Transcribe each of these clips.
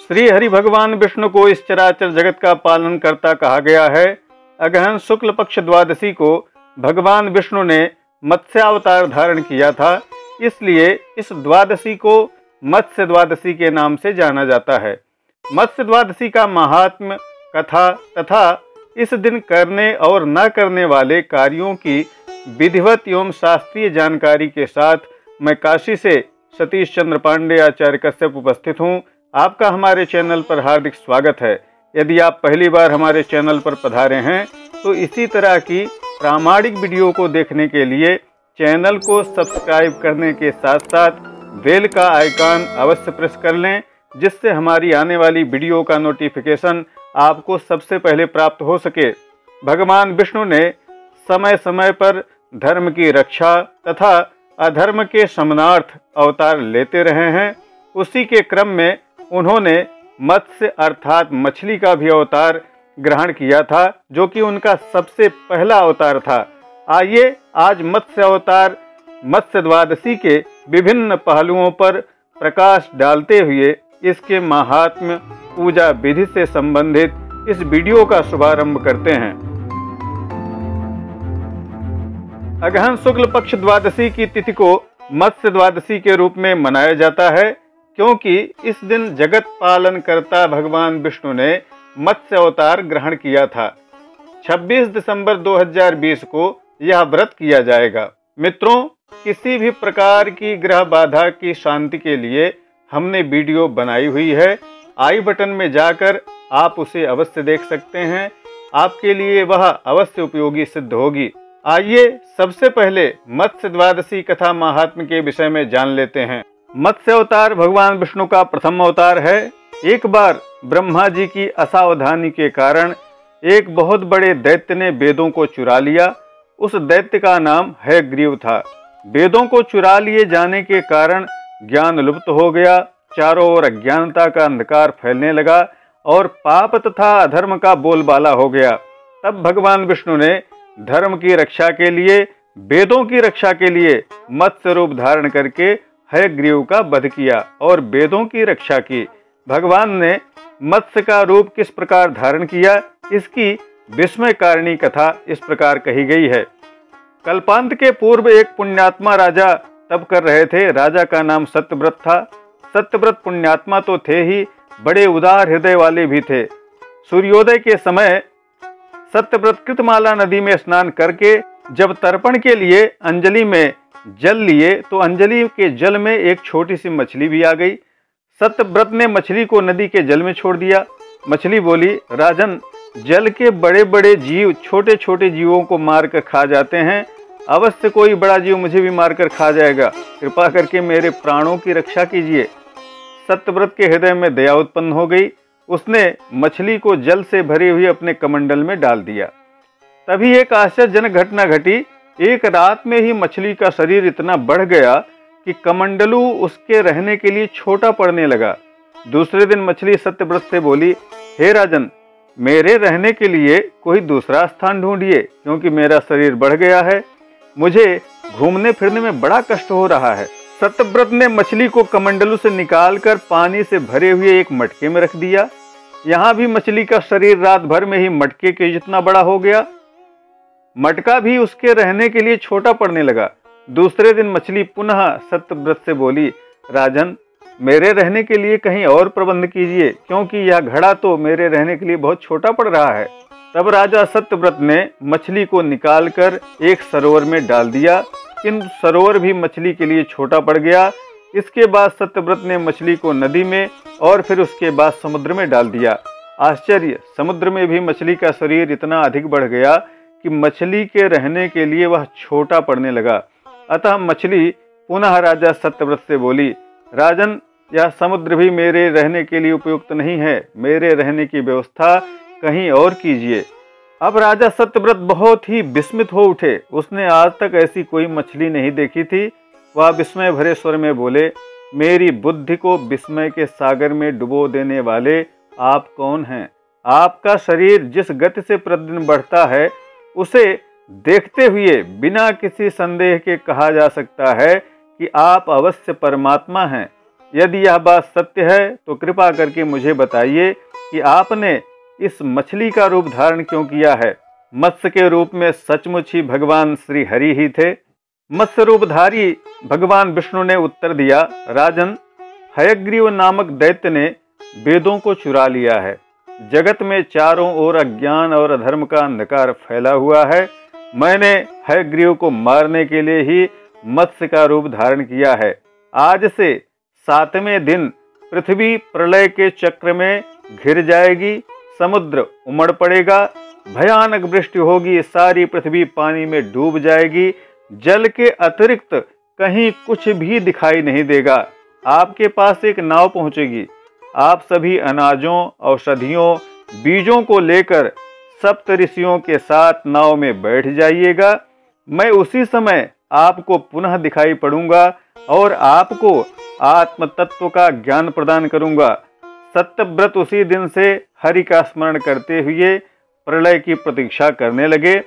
श्री हरि भगवान विष्णु को इस चराचर जगत का पालन करता कहा गया है। अगहन शुक्ल पक्ष द्वादशी को भगवान विष्णु ने मत्स्यावतार धारण किया था, इसलिए इस द्वादशी को मत्स्य द्वादशी के नाम से जाना जाता है। मत्स्य द्वादशी का महात्म्य, कथा तथा इस दिन करने और न करने वाले कार्यों की विधिवत एवं शास्त्रीय जानकारी के साथ मैं काशी से सतीश चंद्र पांडे आचार्य कश्यप उपस्थित हूँ। आपका हमारे चैनल पर हार्दिक स्वागत है। यदि आप पहली बार हमारे चैनल पर पधारे हैं तो इसी तरह की प्रामाणिक वीडियो को देखने के लिए चैनल को सब्सक्राइब करने के साथ साथ बेल का आइकन अवश्य प्रेस कर लें, जिससे हमारी आने वाली वीडियो का नोटिफिकेशन आपको सबसे पहले प्राप्त हो सके। भगवान विष्णु ने समय समय पर धर्म की रक्षा तथा अधर्म के शमनार्थ अवतार लेते रहे हैं। उसी के क्रम में उन्होंने मत्स्य अर्थात मछली का भी अवतार ग्रहण किया था, जो कि उनका सबसे पहला अवतार था। आइए आज मत्स्य अवतार मत्स्य द्वादशी के विभिन्न पहलुओं पर प्रकाश डालते हुए इसके महात्म्य, पूजा विधि से संबंधित इस वीडियो का शुभारंभ करते हैं। अगहन शुक्ल पक्ष द्वादशी की तिथि को मत्स्य द्वादशी के रूप में मनाया जाता है, क्योंकि इस दिन जगत पालन करता भगवान विष्णु ने मत्स्य अवतार ग्रहण किया था। 26 दिसंबर 2020 को यह व्रत किया जाएगा। मित्रों, किसी भी प्रकार की ग्रह बाधा की शांति के लिए हमने वीडियो बनाई हुई है। आई बटन में जाकर आप उसे अवश्य देख सकते हैं। आपके लिए वह अवश्य उपयोगी सिद्ध होगी। आइए सबसे पहले मत्स्य द्वादशी कथा महात्म्य के विषय में जान लेते हैं। मत्स्य अवतार भगवान विष्णु का प्रथम अवतार है। एक बार ब्रह्मा जी की असावधानी के कारण एक बहुत बड़े दैत्य ने वेदों को चुरा लिया। उस दैत्य का नाम हयग्रीव था। वेदों को चुरा लिए जाने के कारण ज्ञान लुप्त हो गया। चारों ओर अज्ञानता का अंधकार फैलने लगा और पाप तथा अधर्म का बोलबाला हो गया। तब भगवान विष्णु ने धर्म की रक्षा के लिए, वेदों की रक्षा के लिए मत्स्य रूप धारण करके हयग्रीव का वध किया और वेदों की रक्षा की। भगवान ने मत्स्य का रूप किस प्रकार धारण किया, इसकी विस्मयकारिणी कथा इस प्रकार कही गई है। कल्पांत के पूर्व एक पुण्यात्मा राजा तप कर रहे थे। राजा का नाम सत्यव्रत था। सत्यव्रत पुण्यात्मा तो थे ही, बड़े उदार हृदय वाले भी थे। सूर्योदय के समय सत्यव्रत कृतमाला नदी में स्नान करके जब तर्पण के लिए अंजलि में जल लिए तो अंजलि के जल में एक छोटी सी मछली भी आ गई। सत्यव्रत ने मछली को नदी के जल में छोड़ दिया। मछली बोली, राजन, जल के बड़े बड़े जीव छोटे छोटे जीवों को मारकर खा जाते हैं। अवश्य कोई बड़ा जीव मुझे भी मारकर खा जाएगा। कृपा करके मेरे प्राणों की रक्षा कीजिए। सत्यव्रत के हृदय में दया उत्पन्न हो गई। उसने मछली को जल से भरी हुई अपने कमंडल में डाल दिया। तभी एक आश्चर्यजनक घटना घटी। एक रात में ही मछली का शरीर इतना बढ़ गया कि कमंडलू उसके रहने के लिए छोटा पड़ने लगा। दूसरे दिन मछली सत्यव्रत से बोली, हे राजन, मेरे रहने के लिए कोई दूसरा स्थान ढूंढिए, क्योंकि मेरा शरीर बढ़ गया है। मुझे घूमने फिरने में बड़ा कष्ट हो रहा है। सत्यव्रत ने मछली को कमंडलू से निकालकर पानी से भरे हुए एक मटके में रख दिया। यहाँ भी मछली का शरीर रात भर में ही मटके के जितना बड़ा हो गया। मटका भी उसके रहने के लिए छोटा पड़ने लगा। दूसरे दिन मछली पुनः सत्यव्रत से बोली, राजन, मेरे रहने के लिए कहीं और प्रबंध कीजिए, क्योंकि यह घड़ा तो मेरे रहने के लिए बहुत छोटा पड़ रहा है। तब राजा सत्यव्रत ने मछली को निकालकर एक सरोवर में डाल दिया, किंतु सरोवर भी मछली के लिए छोटा पड़ गया। इसके बाद सत्यव्रत ने मछली को नदी में और फिर उसके बाद समुद्र में डाल दिया। आश्चर्य, समुद्र में भी मछली का शरीर इतना अधिक बढ़ गया कि मछली के रहने के लिए वह छोटा पड़ने लगा। अतः मछली पुनः राजा सत्यव्रत से बोली, राजन, यह समुद्र भी मेरे रहने के लिए उपयुक्त नहीं है। मेरे रहने की व्यवस्था कहीं और कीजिए। अब राजा सत्यव्रत बहुत ही विस्मित हो उठे। उसने आज तक ऐसी कोई मछली नहीं देखी थी। वह विस्मय भरे स्वर में बोले, मेरी बुद्धि को विस्मय के सागर में डुबो देने वाले आप कौन हैं? आपका शरीर जिस गति से प्रतिदिन बढ़ता है, उसे देखते हुए बिना किसी संदेह के कहा जा सकता है कि आप अवश्य परमात्मा हैं। यदि यह बात सत्य है तो कृपा करके मुझे बताइए कि आपने इस मछली का रूप धारण क्यों किया है। मत्स्य के रूप में सचमुच ही भगवान श्री हरि ही थे। मत्स्य रूपधारी भगवान विष्णु ने उत्तर दिया, राजन, हयग्रीव नामक दैत्य ने वेदों को चुरा लिया है। जगत में चारों ओर अज्ञान और अधर्म का अंधकार फैला हुआ है। मैंने हयग्रीव को मारने के लिए ही मत्स्य का रूप धारण किया है। आज से 7वें दिन पृथ्वी प्रलय के चक्र में घिर जाएगी, समुद्र उमड़ पड़ेगा, भयानक वृष्टि होगी, सारी पृथ्वी पानी में डूब जाएगी, जल के अतिरिक्त कहीं कुछ भी दिखाई नहीं देगा। आपके पास एक नाव पहुंचेगी। आप सभी अनाजों, औषधियों, बीजों को लेकर सप्त ऋषियों के साथ नाव में बैठ जाइएगा। मैं उसी समय आपको पुनः दिखाई पड़ूंगा और आपको आत्म तत्व का ज्ञान प्रदान करूंगा। सत्यव्रत उसी दिन से हरि का स्मरण करते हुए प्रलय की प्रतीक्षा करने लगे।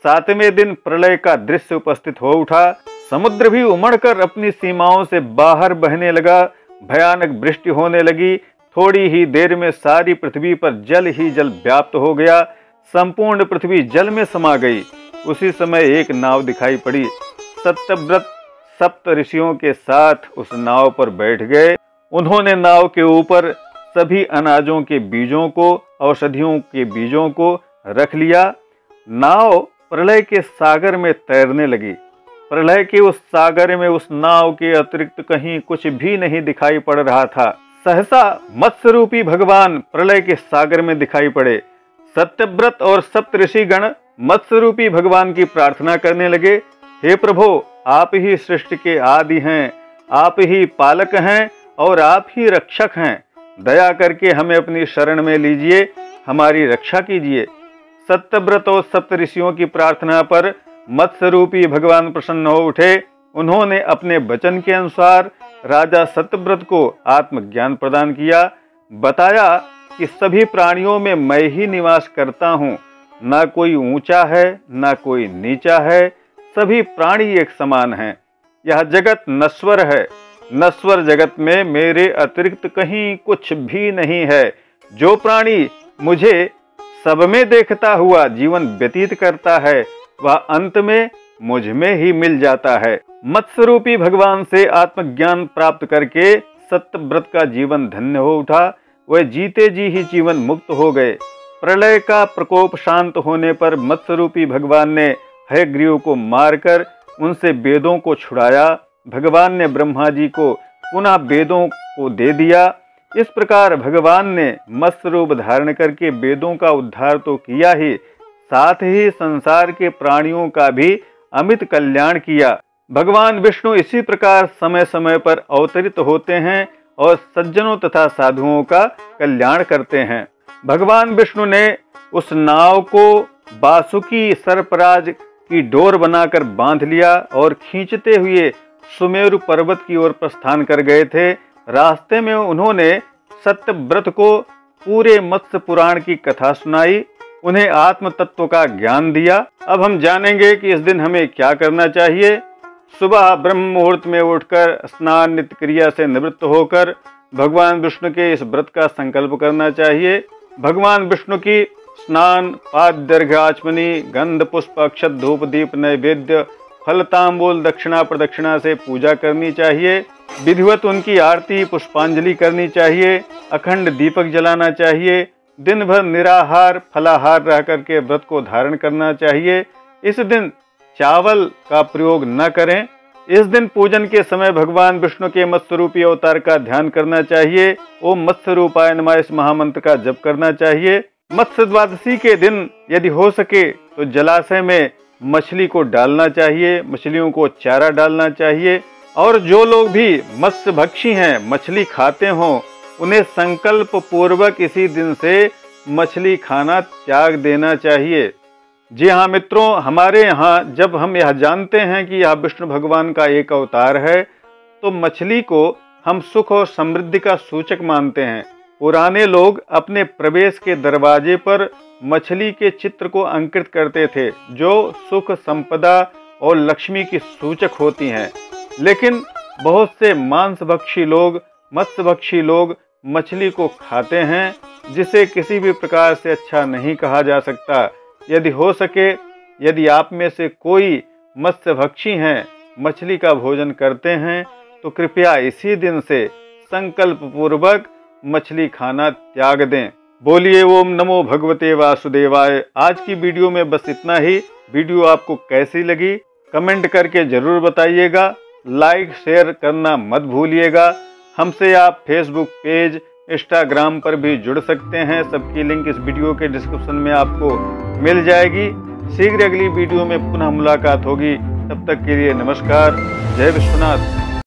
7वें दिन प्रलय का दृश्य उपस्थित हो उठा। समुद्र भी उमड़कर अपनी सीमाओं से बाहर बहने लगा। भयानक वृष्टि होने लगी। थोड़ी ही देर में सारी पृथ्वी पर जल ही जल व्याप्त हो गया। संपूर्ण पृथ्वी जल में समा गई। उसी समय एक नाव दिखाई पड़ी। सत्यव्रत सप्त ऋषियों के साथ उस नाव पर बैठ गए। उन्होंने नाव के ऊपर सभी अनाजों के बीजों को, औषधियों के बीजों को रख लिया। नाव प्रलय के सागर में तैरने लगी। प्रलय के उस सागर में उस नाव के अतिरिक्त कहीं कुछ भी नहीं दिखाई पड़ रहा था। सहसा मत्स्य रूपी भगवान प्रलय के सागर में दिखाई पड़े। सत्यव्रत और सप्तऋषिगण मत्स्य रूपी भगवान की प्रार्थना करने लगे, हे प्रभु, आप ही सृष्टि के आदि हैं, आप ही पालक हैं और आप ही रक्षक हैं। दया करके हमें अपनी शरण में लीजिए, हमारी रक्षा कीजिए। सत्यव्रत और सप्तऋषियों की प्रार्थना पर मत्स्य रूपी भगवान प्रसन्न हो उठे। उन्होंने अपने वचन के अनुसार राजा सत्यव्रत को आत्मज्ञान प्रदान किया। बताया कि सभी प्राणियों में मैं ही निवास करता हूँ। ना कोई ऊंचा है, ना कोई नीचा है, सभी प्राणी एक समान हैं। यह जगत नश्वर है। नश्वर जगत में मेरे अतिरिक्त कहीं कुछ भी नहीं है। जो प्राणी मुझे सब में देखता हुआ जीवन व्यतीत करता है, वह अंत में मुझ में ही मिल जाता है। मत्स्य रूपी भगवान से आत्मज्ञान प्राप्त करके सत्यव्रत का जीवन धन्य हो उठा। वह जीते जी ही जीवन मुक्त हो गए। प्रलय का प्रकोप शांत होने पर मत्स्य रूपी भगवान ने हयग्रीव को मारकर उनसे वेदों को छुड़ाया। भगवान ने ब्रह्मा जी को पुनः वेदों को दे दिया। इस प्रकार भगवान ने मत्स्य रूप धारण करके वेदों का उद्धार तो किया ही, साथ ही संसार के प्राणियों का भी अमित कल्याण किया। भगवान विष्णु इसी प्रकार समय समय पर अवतरित होते हैं और सज्जनों तथा साधुओं का कल्याण करते हैं। भगवान विष्णु ने उस नाव को बासुकी सर्पराज की डोर बनाकर बांध लिया और खींचते हुए सुमेरु पर्वत की ओर प्रस्थान कर गए थे। रास्ते में उन्होंने सत्यव्रत को पूरे मत्स्य पुराण की कथा सुनाई, उन्हें आत्म तत्व का ज्ञान दिया। अब हम जानेंगे कि इस दिन हमें क्या करना चाहिए। सुबह ब्रह्म मुहूर्त में उठकर स्नान नित्य क्रिया से निवृत्त होकर भगवान विष्णु के इस व्रत का संकल्प करना चाहिए। भगवान विष्णु की स्नान, पाद्य अर्घ्य आचमनी, गंध पुष्प अक्षत धूप दीप नैवेद्य फल तांबूल दक्षिणा प्रदक्षिणा से पूजा करनी चाहिए। विधिवत उनकी आरती पुष्पांजलि करनी चाहिए। अखंड दीपक जलाना चाहिए। दिन भर निराहार फलाहार रह करके व्रत को धारण करना चाहिए। इस दिन चावल का प्रयोग न करें। इस दिन पूजन के समय भगवान विष्णु के मत्स्य रूपी अवतार का ध्यान करना चाहिए। ओम मत्स्य रूपाय नमः इस महामंत्र का जप करना चाहिए। मत्स्य द्वादशी के दिन यदि हो सके तो जलाशय में मछली को डालना चाहिए, मछलियों को चारा डालना चाहिए। और जो लोग भी मत्स्य भक्षी हैं, मछली खाते हों, उन्हें संकल्प पूर्वक इसी दिन से मछली खाना त्याग देना चाहिए। जी हाँ मित्रों, हमारे यहाँ जब हम यह जानते हैं कि यह विष्णु भगवान का एक अवतार है, तो मछली को हम सुख और समृद्धि का सूचक मानते हैं। पुराने लोग अपने प्रवेश के दरवाजे पर मछली के चित्र को अंकित करते थे, जो सुख संपदा और लक्ष्मी की सूचक होती हैं। लेकिन बहुत से मांसभक्षी लोग मत्स्यभक्षी लोग मछली को खाते हैं, जिसे किसी भी प्रकार से अच्छा नहीं कहा जा सकता। यदि हो सके, यदि आप में से कोई मत्स्यभक्षी हैं, मछली का भोजन करते हैं, तो कृपया इसी दिन से संकल्प पूर्वक मछली खाना त्याग दें। बोलिए ओम नमो भगवते वासुदेवाय। आज की वीडियो में बस इतना ही। वीडियो आपको कैसी लगी कमेंट करके जरूर बताइएगा। लाइक शेयर करना मत भूलिएगा। हमसे आप फेसबुक पेज, इंस्टाग्राम पर भी जुड़ सकते हैं। सबकी लिंक इस वीडियो के डिस्क्रिप्शन में आपको मिल जाएगी। शीघ्र अगली वीडियो में पुनः मुलाकात होगी। तब तक के लिए नमस्कार। जय विश्वनाथ।